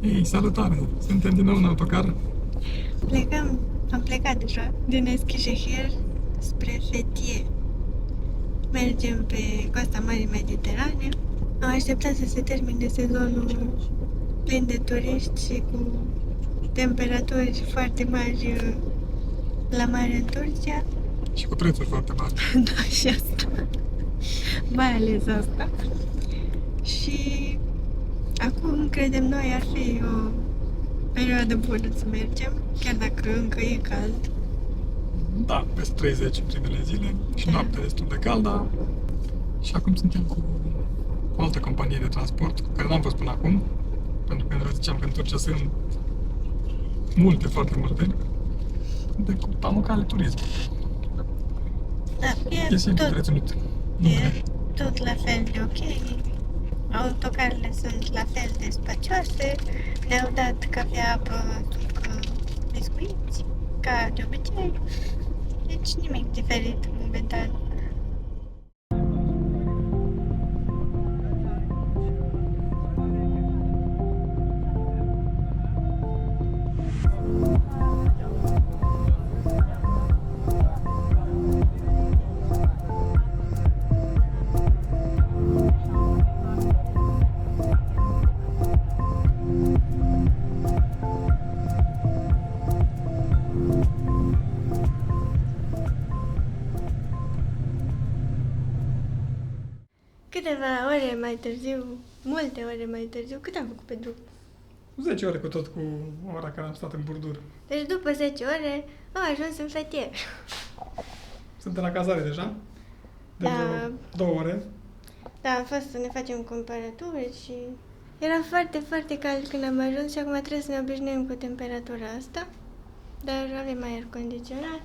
Ei, salutare! Suntem din nou în autocar. Am plecat deja din Eschishehir spre Fethiye. Mergem pe coasta Mării Mediterane. Am așteptat să se termine sezonul plin de turiști și cu temperaturi foarte mari la mare în Turcia. Și cu prețuri foarte mari. Da, și asta. Mai ales asta. Și acum, credem noi, ar fi o perioadă bună să mergem, chiar dacă încă e cald. Da, peste 30 în primele zile și noaptea destul de caldă. Și acum suntem cu o altă companie de transport cu care n-am fost până acum, pentru că ziceam că în Turcia sunt multe, foarte multe. De cu Pamukkale Turism. Da, E simplu de reținut. e tot la fel de ok. Autocarele sunt la fel de spacioase. Ne-au dat cafea, apă, sucă, biscuiți, ca de obicei. Deci nimic diferit momentan. Câteva ore mai târziu, multe ore mai târziu, cât am făcut pe drum? 10 ore cu tot cu ora care am stat în Burdur. Deci după 10 ore am ajuns în Fethiye. Suntem la cazare deja. De Da. 2 ore. Da, am fost să ne facem cumpărături și era foarte, foarte cald când am ajuns și acum trebuie să ne obișnuim cu temperatura asta. Dar avem aer condiționat.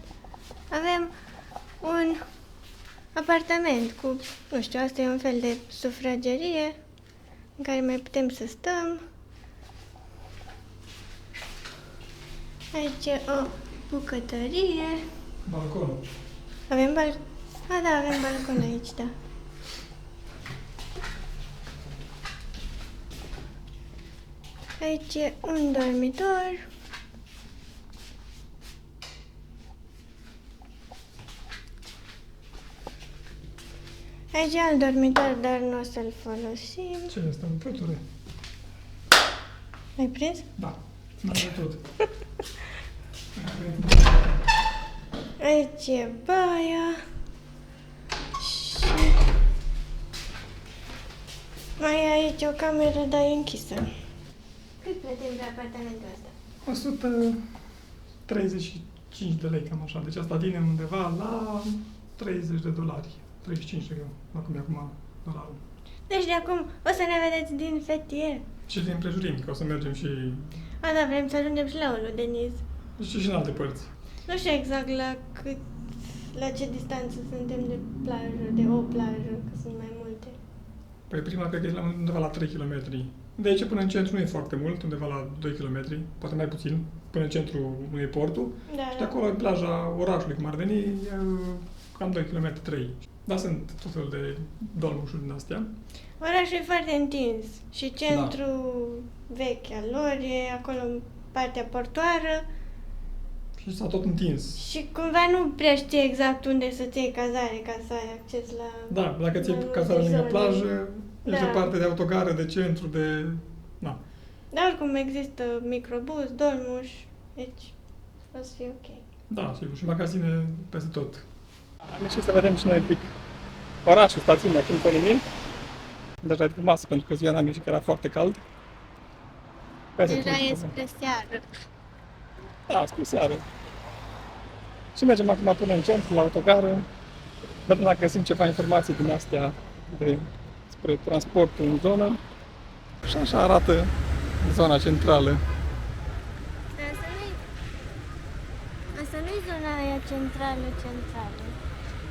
Avem un apartament cu, nu știu, asta e un fel de sufragerie în care mai putem să stăm. Aici e o bucătărie. Balconul. Avem da, avem balcon aici, da. Aici e un dormitor. Aici e alt dormitor, dar nu o să-l folosim. Ce este? Un păture? Ai prins? Da. N-am de tot. Aici e baia. Și mai e aici o cameră, dar e închisă. Cât plătim pe apartamentul ăsta? 135 de lei, cam așa. Deci asta vine undeva la 30 de dolari. 35 de greu, acum e acum dolarul. Deci de acum o să ne vedeți din Fethiye. Și din prejurimi, că o să mergem și Da, vrem să ajungem și la Ulu Deniz. și în alte părți. Nu știu exact la ce distanță suntem de plajă, de o plajă, că sunt mai multe. Păi prima cred că e undeva la 3 km. De aici până în centru nu e foarte mult, undeva la 2 km, poate mai puțin. Până în centru nu e portul. Da, Și de acolo e plaja orașului, cum ar veni, e cam 2 km 3. Dar sunt tot felul de dolmușuri din astea. Orașul e foarte întins și centrul vechi al lor e acolo în partea portoară Și s-a tot întins. și cumva nu prea știi exact unde să-ți iei cazare ca să ai acces la... Da, dacă ți-e la cazare lângă zone. plajă, ești Da. departe de autogare, de centru, de... Da. Dar oricum există microbuz, dolmuș, deci o să fie ok. Da, sigur, și magazine peste tot. Am ieșit să vedem și noi un pic orașul, stațiunea, acum Conimin. Deja e după masă, pentru că ziua n-am ieșit, că era foarte cald. Peste Deja tot, e spre seară. Da, spre seară. Și mergem acum până în centru, la autogară. Vedem dacă găsim ceva informații din astea despre transportul în zonă. Și așa arată zona centrală. Asta nu-i zona aia centrală.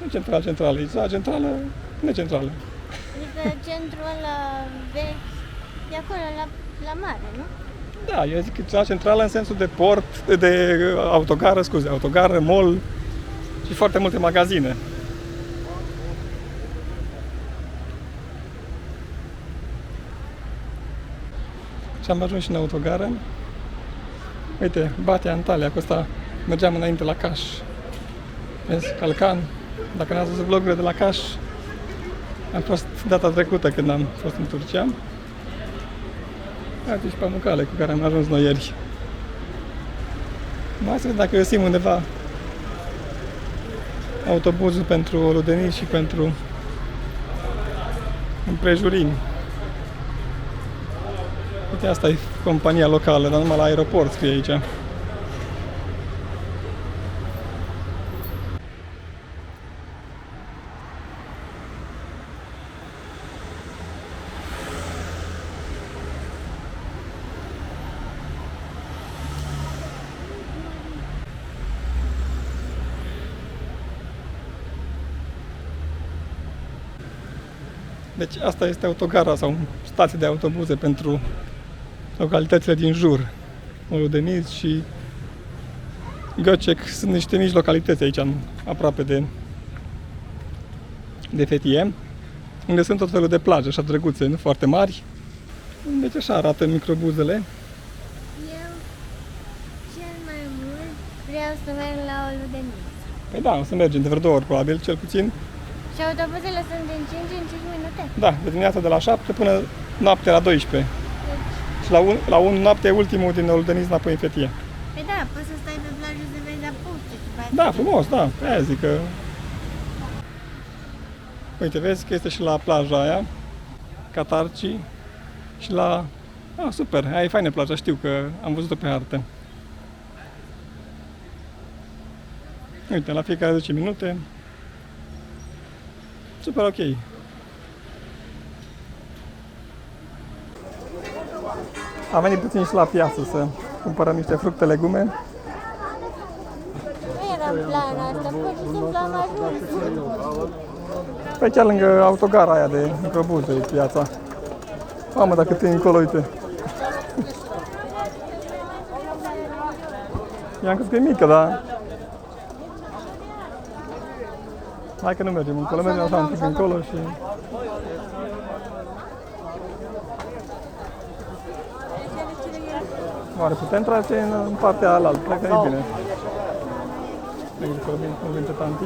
Nu centrală, e zona centrală, necentrală. Adică centrul ăla vechi e acolo la mare, nu? Da, eu zic că zona centrală în sensul de port, de autogară, mall și foarte multe magazine. Și am ajuns și în autogară. Uite, Batea Antalya, cu ăsta mergeam înainte la Caș. Vezi, Calcan. Dacă n-ați văzut vlogurile de la Caș, am fost data trecută când am fost în Turcia. Uite și Pamukkale cu care am ajuns noi ieri. Mai să vedem dacă găsim undeva autobuzul pentru Oludeniți și pentru împrejurimi. Uite, asta e compania locală, dar numai la aeroport scrie aici. Deci asta este autogara sau stație de autobuze pentru localitățile din jur. Oludeniți și Göcek sunt niște mici localități aici, aproape de Fethiye, unde sunt tot felul de plaje, așa drăguțe, nu foarte mari. Deci așa arată microbuzele. Eu cel mai mult vreau să merg la Oludeniți. Păi da, o să mergem de vreo 2 ori, probabil, cel puțin. Și autobuzele sunt din 5 în 5 minute. Da, de dimineața de la 7 până noapte la 12. Și la 1 noapte ultimul din Oludeniți înapoi în Fethiye. Păi da, poți să stai pe plajă să vezi apuce. Da, frumos, da, aia zic că... Uite, vezi că este și la plaja aia, Catarci, și la... Ah, super, aia e faină plaja, știu că am văzut-o pe hartă. Uite, la fiecare 10 minute. Super ok. Am venit puțin și la piață să cumpărăm niște fructe, legume. Nu era în plan asta, pur și simplu am ajuns. Pe chiar lângă autogara aia de microbuze e piața. Mamă, dacă te încolo, uite. I-am crezut că e mică, dar... Hai că nu mergem încolo, mergem așa un pic încolo și... Oare putem trage în partea alaltă? Cred că e bine. Cred că cum vinte tanti.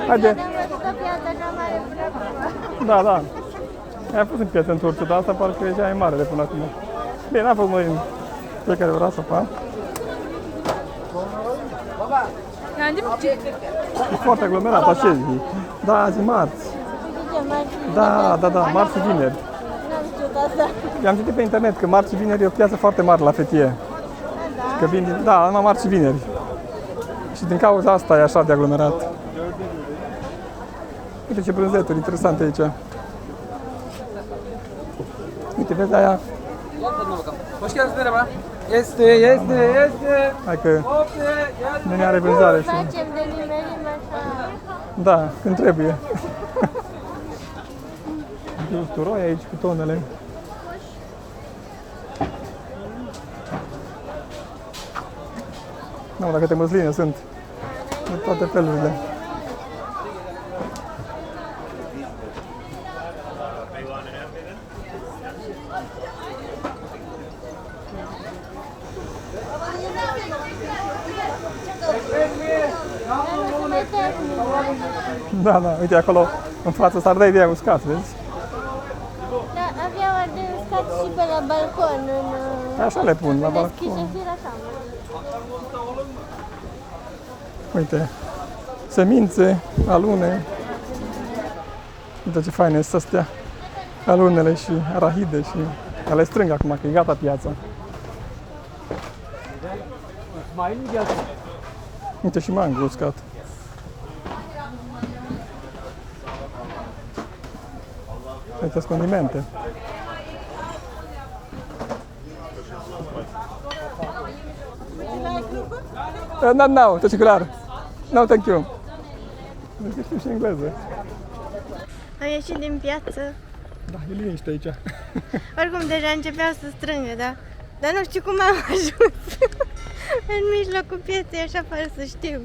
Haide! Da, da. Am fost în piață în Turcia, dar asta parcă e cea mai mare de până acum. Bine, n-am fost noi în fiecare oraș apa. E foarte aglomerat, așa zi. Da, azi marți. Da, da, da, marți și vineri. N-am știut asta. I-am citit pe internet că marți și vineri e o piață foarte mare la Fethiye. Că vin, da, numai marți și vineri. Și din cauza asta e așa de aglomerat. Uite ce brânzeturi interesante aici. Uite, vezi aia? Hoş geldiniz, merhaba. Este. Hai că nu are vânzare și... Facem de nimerim așa. Da, când trebuie. Usturoi aici cu tonele. Nu, dacă te măsline sunt de toate felurile. Da, da, uite acolo în față s-ardei de aia uscat, vezi? Da, aveau ardei uscat și pe la balcon. Așa le pun, la Deschise balcon. fira cameră. Uite, semințe, alune. Uite ce faine sunt astea. Alunele și arahide și... Le strâng acum, că e gata piața. Uite și mango uscat. Uite, condimente. No, tecicular. No, thank you. Deci știu și engleză. Am ieșit din piață. Da, e liniște aici. Oricum deja începeau să strângă, da? Dar nu știu cum am ajuns în mijlocul pieței, așa fără să știu.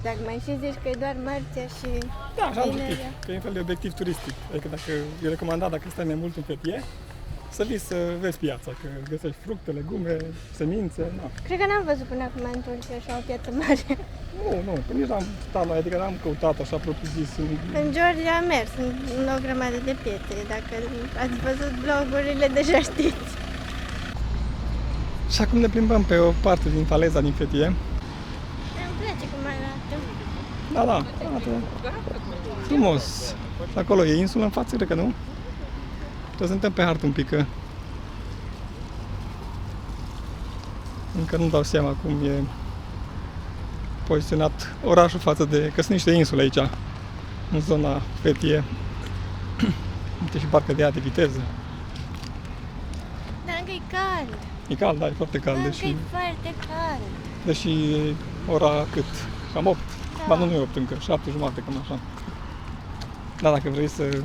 Dacă mai și zici că e doar marțea și Da, așa am vinerea. citit, că e un fel de obiectiv turistic. Adică dacă e recomandat, dacă stai mai mult în Fethiye, să vii să vezi piața, că găsești fructe, legume, semințe, na. Cred că n-am văzut până acum în Turcia așa o piață mare. Nu, că nici n-am stat noi, adică n-am căutat așa propriu-zis. În Georgia am mers în o grămadă de piețe. Dacă ați văzut vlogurile, deja știți. Și acum ne plimbăm pe o parte din faleza din Fethiye. Îmi place cum arată. Da, arată frumos. Acolo e insula în față, cred că nu? Trebuie să uităm pe hartă un pic, că încă nu dau seama cum e poziționat orașul față de... că sunt niște insule aici, în zona Fethiye. Uite și parcă de ea de viteză. Dar încă e cald. E cald, da, e foarte cald, Încă deși, e foarte cald. deși e ora cât? Cam 8. Da. Ba nu e 8 încă, 7:30, cam așa. Da, dacă vrei să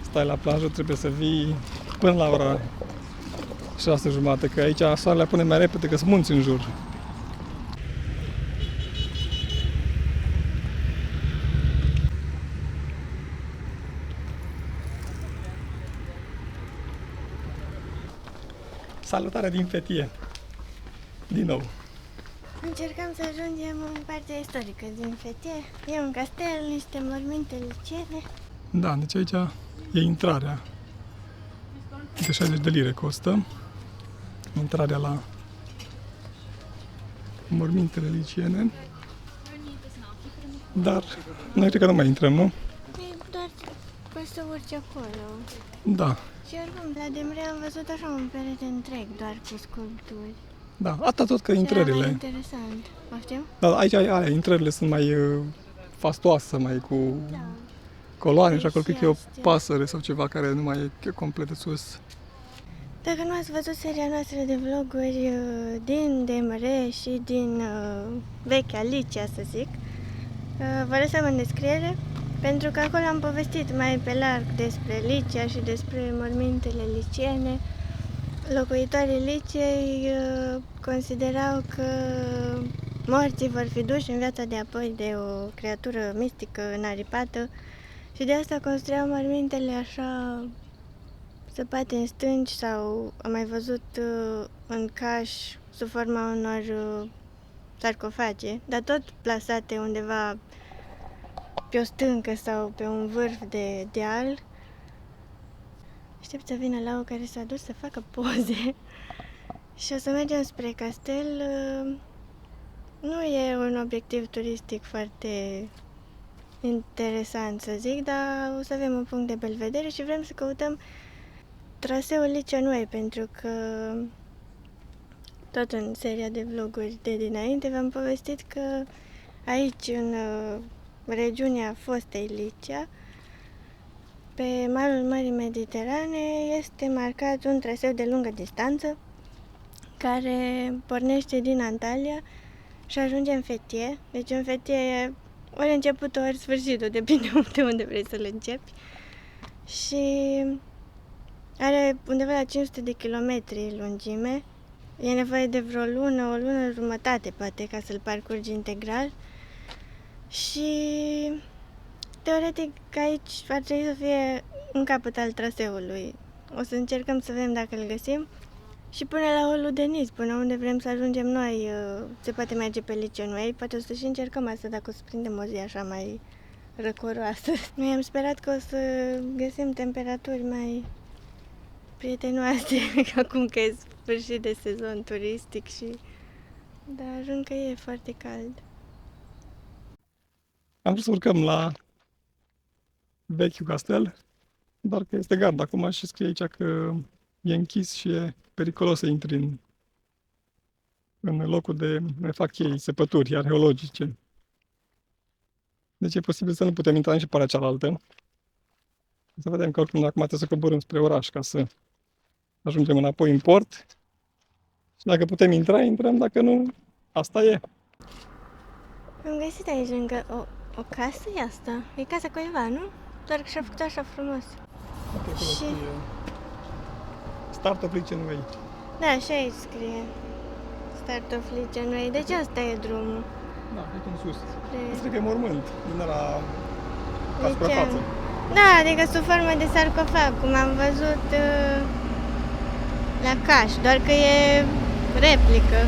stai la plajă, trebuie să vii până la ora 6:30, că aici soarele pune mai repede, că sunt munți în jur. Salutare din Fethiye! Din nou. Încercăm să ajungem în partea istorică din Fethiye. E un castel, niște morminte ligiene. Da, deci aici e intrarea. De 60 de lire costă. Intrarea la mormintele ligiene. Dar noi cred că nu mai intrăm, nu? E doar poți să urci acolo. Da, Și oricum, la Demre am văzut așa un perete întreg, doar cu sculpturi. da, atât tot că Și era mai intrările. interesant. Poftim? Da, aici alea, intrările sunt mai fastoase, mai cu coloane și acolo cred că e o pasăre sau ceva care nu mai e complet de sus. Dacă nu ați văzut seria noastră de vloguri din Demre și din vechea Licia, să zic, vă lăsăm în descriere, pentru că acolo am povestit mai pe larg despre Licia și despre mormintele liciene. Locuitorii Liciei considerau că morții vor fi duși în viața de apoi de o creatură mistică înaripată și de asta construiau mormintele așa săpate în stânci sau am mai văzut în caș sub forma unor sarcofage, dar tot plasate undeva pe o stâncă sau pe un vârf de deal. Aștept să vină Lau care s-a dus să facă poze și o să mergem spre castel. Nu e un obiectiv turistic foarte interesant, să zic, dar o să avem un punct de belvedere și vrem să căutăm traseul Licia Noi, pentru că tot în seria de vloguri de dinainte v-am povestit că aici, în regiunea fostei Licia, pe malul Mării Mediterane, este marcat un traseu de lungă distanță care pornește din Antalya și ajunge în Fethiye. Deci în Fethiye e ori începutul, ori sfârșitul, depinde de unde vrei să-l începi. Și are undeva la 500 de kilometri lungime. E nevoie de vreo lună, o lună jumătate, poate, ca să-l parcurgi integral. Și teoretic aici ar trebui să fie un capăt al traseului. O să încercăm să vedem dacă îl găsim. Și până la Holul de Nis, până unde vrem să ajungem noi, se poate merge pe Licia Noi. Poate o să și încercăm asta dacă o să prindem o zi așa mai răcoroasă. Noi am sperat că o să găsim temperaturi mai prietenoase, acum că e sfârșit de sezon turistic și... Dar încă e foarte cald. Am vrut să urcăm la vechiul castel, doar că este gard acum și scrie aici că e închis și e periculos să intri în locul de mai fac ei săpături arheologice. Deci e posibil să nu putem intra nici pe partea cealaltă. Să vedem că oricum acum trebuie să coborâm spre oraș ca să ajungem înapoi în port. Și dacă putem intra, intrăm, dacă nu, asta e. Am găsit aici lângă o casă, e asta? E casa cuiva, nu? doar că și-a făcut așa frumos. Și- Start of Licenway. Da, și aici scrie Start of Licenway, deci asta e drumul. Da, aici în sus. Spre- Asta că e mormânt, din ăla la suprafață. Da, adică sub formă de sarcofag, cum am văzut la Caș, doar că e replică.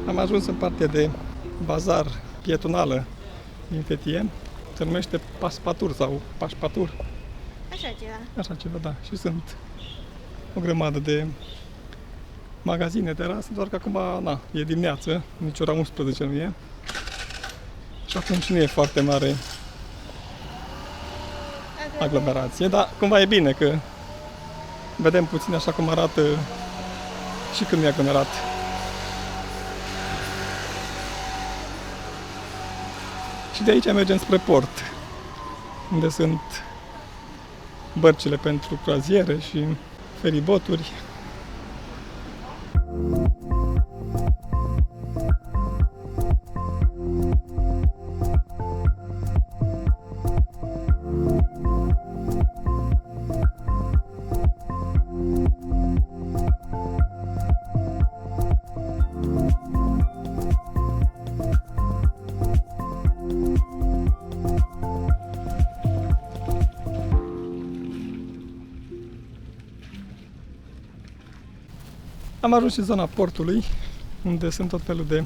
Am ajuns în partea de bazar pietonală din Fethiye. Se numește Paspatur sau Pașpatur. Așa ceva. Așa ceva, da. Și sunt o grămadă de magazine, terase, doar că acum, na, e dimineață, nici ora 11 nu e. Și atunci nu e foarte mare aglomerație, dar cumva e bine că vedem puțin așa cum arată și când e aglomerat. Și de aici mergem spre port, unde sunt bărcile pentru croaziere și feriboturi. Am ajuns în zona portului, unde sunt tot felul de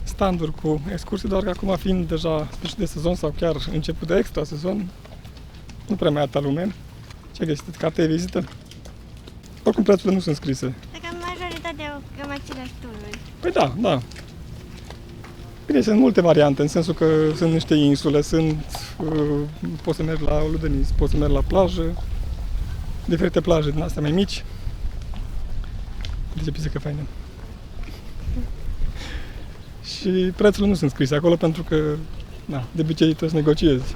standuri cu excursii, doar că acum fiind deja sfârșit de sezon sau chiar început de extra sezon, nu prea mai atâta lume. Ce găsiți? Carte de vizită? Oricum prețurile nu sunt scrise. Dacă majoritatea au cam aceleași tururi. Păi da, da. Bine, sunt multe variante, în sensul că sunt niște insule, poți să mergi la Ludenis, poți să mergi la plajă, diferite plaje din astea mai mici. De ce pisică faină. Și prețurile nu sunt scrise acolo pentru că, na, de obicei trebuie să negociezi.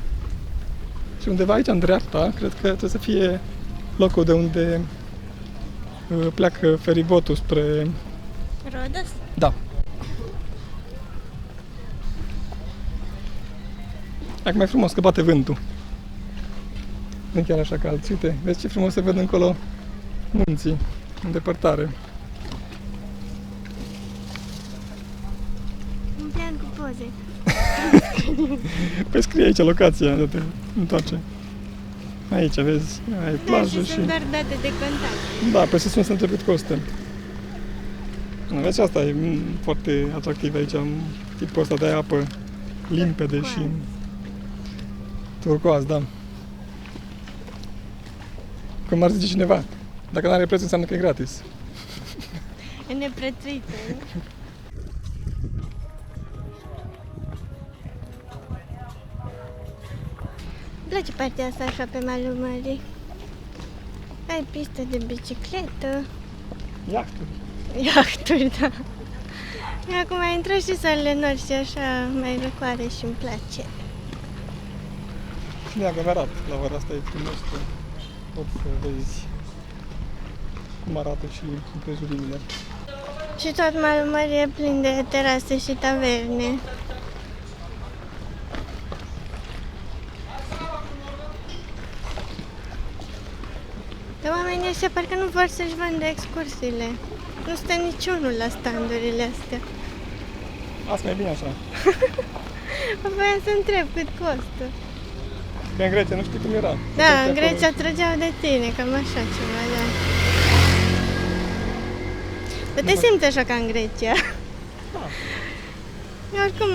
Și undeva aici, în dreapta, cred că trebuie să fie locul de unde pleacă feribotul spre... Rodos? Da. Acum e frumos că bate vântul. Nu chiar așa cald. Uite, vezi ce frumos se văd încolo munții, în depărtare. Un plan cu poze. Păi scrie aici locația de te întoarce. Aici, vezi, ai plajă Da, și... sunt doar date de contact. Da, pe să întreb cât costă. Vezi, asta e foarte atractiv aici, tipul ăsta de apă limpede și turcoaz, da. Cum ar zice cineva, dacă nu are preț înseamnă că e gratis. E neprețuită. Îmi place partea asta așa pe malul mării. Ai pistă de bicicletă, Iahturi. iahturi, da. Eu acum ai intrat și salele nori și așa mai răcoare și îmi place. Și neaglomerat, la ora asta e frumos că poți să vezi cum arată și împrejurimile. Și tot malul mării e plin de terase și taverne. Dar oamenii ăștia parcă nu vor să-și vândă excursiile. Nu stă niciunul la standurile astea. Asta e bine așa. Voiam să întreb cât costă. Că în Grecia nu știi cum era. Da, Te în acolo Grecia și- trăgeau de tine, cam așa ceva, da. Dar te simți așa ca în Grecia. Da. Oricum,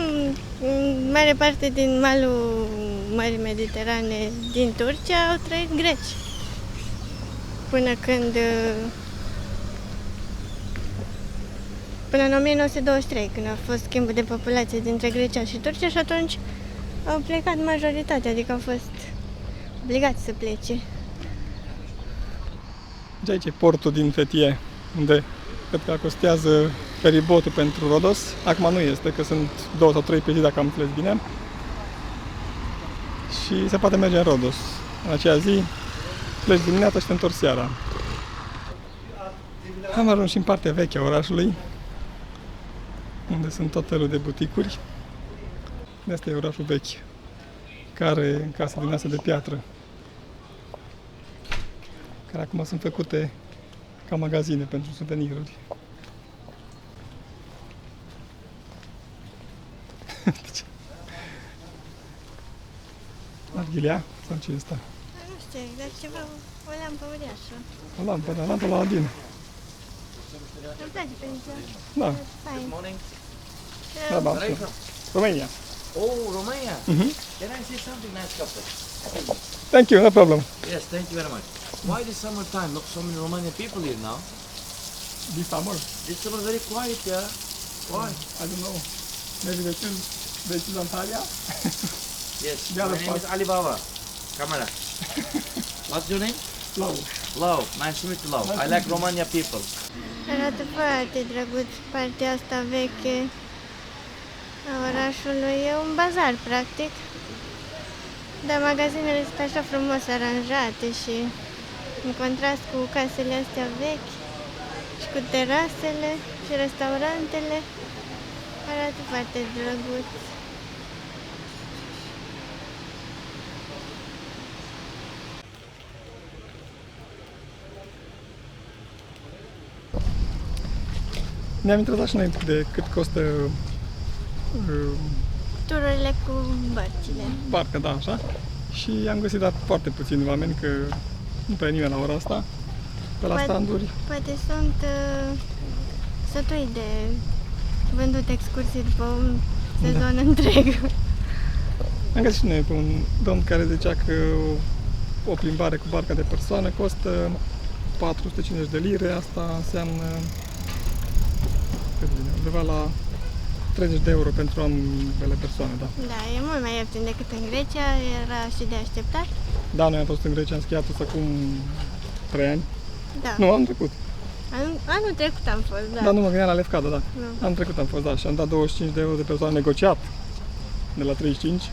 în mare parte din malul Mării Mediterane din Turcia au trăit greci. Până când... Până în 1923, când a fost schimbul de populație dintre Grecia și Turcia și atunci au plecat majoritatea, adică au fost obligați să plece. Deci aici e portul din Fethiye, unde cât că costează feribotul pentru Rodos. Acum nu este, că sunt 2 sau 3 pe zi, dacă am înțeles bine. Și se poate merge în Rodos. În aceea zi pleci dimineața și te întorci seara. Am ajuns și în partea veche a orașului, unde sunt tot felul de buticuri. De asta e orașul vechi, care are case din astea de piatră, care acum sunt făcute ca magazine pentru suveniruri. Arghilea? Sau ce este? Nu știu, dar ceva, o lampă uriașă. O lampă, da, lampă la Aladin. Îmi place pentru Da, fain. Morning. da, da. Where are you from? România. Oh, Romania. Mhm. Can I say something nice couple? Thank you, no problem. Yes, thank you very much. Why this summertime? Not so many Romanian people here now. This summer, This summer very quiet, yeah. Why? I don't know. Maybe they choose Antalya. Yes. Yeah, My the name is Alibaba. Camera. What's your name? Slow. Lau. Nice to meet you, Lau. I like Romania people. Arată foarte drăguț partea asta veche a orașului. E un bazar, practic. Dar magazinele sunt așa frumos aranjate și în contrast cu casele astea vechi și cu terasele și restaurantele. Arată foarte drăguț. Ne-am interesat și noi de cât costă Tururile cu bărcile. barca, da, așa. Și am găsit dar foarte puțini oameni, că nu prea e nimeni la ora asta, pe la Poate- standuri. Poate sunt sătui de vândut excursii după un sezon întreg. Am găsit și noi pe un domn care zicea că o plimbare cu barca de persoană costă 450 de lire, asta înseamnă cât vine, undeva la 30 de euro pentru ambele persoane, da. Da, e mult mai ieftin decât în Grecia, era și de așteptat. Da, noi am fost în Grecia, am schiat acum 3 ani. Da. Nu, anul trecut. Anul trecut am fost, da. Dar nu mă gândeam la Lefkada, da. Nu. Anul trecut am fost, da, și am dat 25 de euro de persoană negociat de la 35.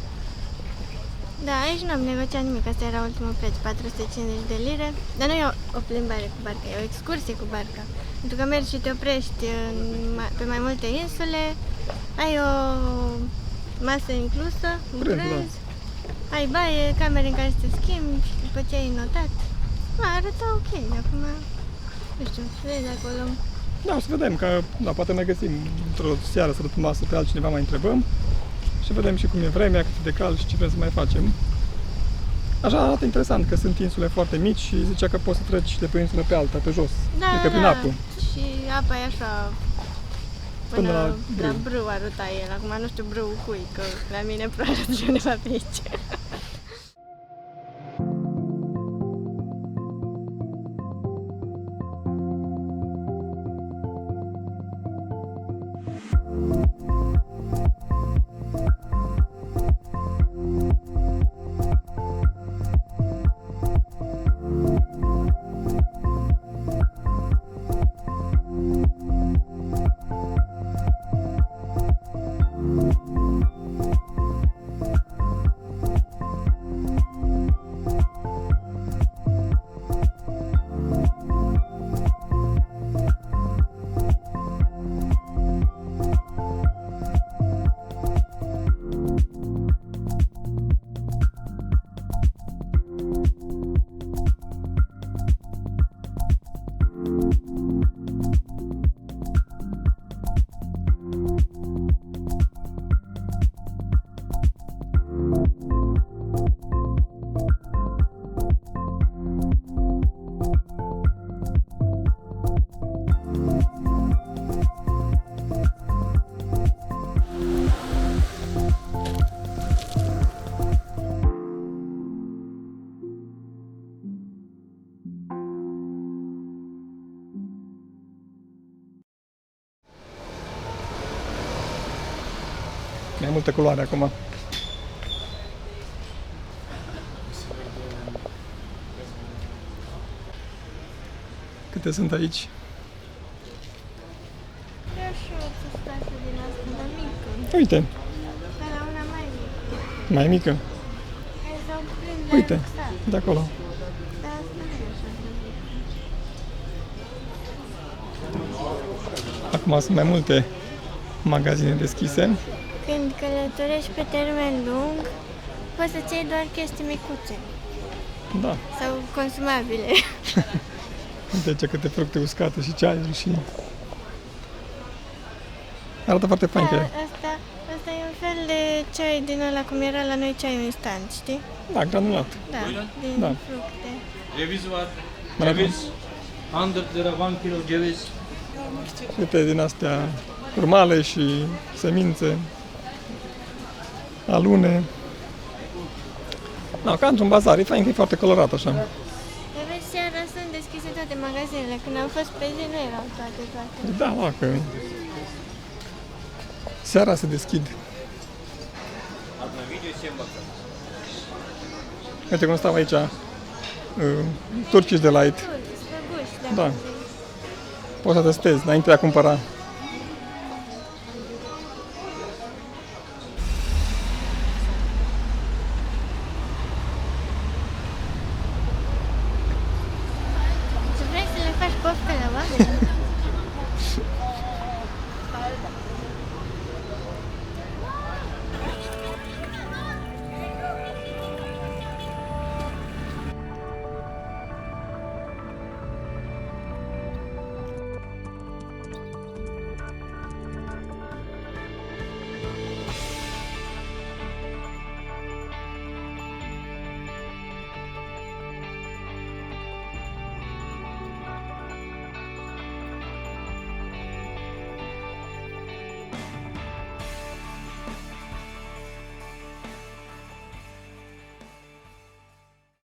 Da, aici nu am negociat nimic, asta era ultimul preț, 450 de lire. Dar nu e o plimbare cu barca, e o excursie cu barca. Pentru că mergi și te oprești pe mai multe insule, ai o masă inclusă, un Prânz, prânz, ai baie, camere în care să te schimbi, după ce ai notat. Arăta ok, acum, nu știu, vezi acolo. Da, o să vedem, că da, poate ne găsim într-o seară să dăm masă pe altcineva, mai întrebăm și vedem și cum e vremea, cât de cald și ce vrem să mai facem. Așa arată interesant, că sunt insule foarte mici și zicea că poți să treci de pe o insulă pe alta, pe jos, Da, adică prin apă. Și apa e așa Până la la brâu. brâu arăta el. Acum nu știu brâu cui, că la mine probabil și undeva pe aici. Mai multă culoare acum. Câte sunt aici? Uite, Dar la una mai mică. mai mică. Care s-au prins la Uite, rucsat. de acolo. Dar asta nu e așa de mică. Acum sunt mai multe magazine deschise. Când călătorești pe termen lung, poți să-ți iei doar chestii micuțe Da, sau consumabile. uite ce câte fructe uscate și ceaiuri și... Arată foarte fain că e. Asta e un fel de ceai din ăla cum era la noi ceaiul instant, știi? Da, granulat. Da, din Da. fructe. Ceviz var. Bravo. Ceviz. 100 lira 1 kilo ceviz. Uite din astea curmale și semințe, alune. Da, ca într-un bazar, e fain că e foarte colorat așa. De vezi, seara sunt deschise toate magazinele. Când am fost pe zi, nu erau toate. Da, da, că seara se deschid. Uite cum stau aici, Turkish Delight. Slăbuși, Da. Poți să testezi înainte de a cumpăra. Tu vrei să le faci poftă la oameni?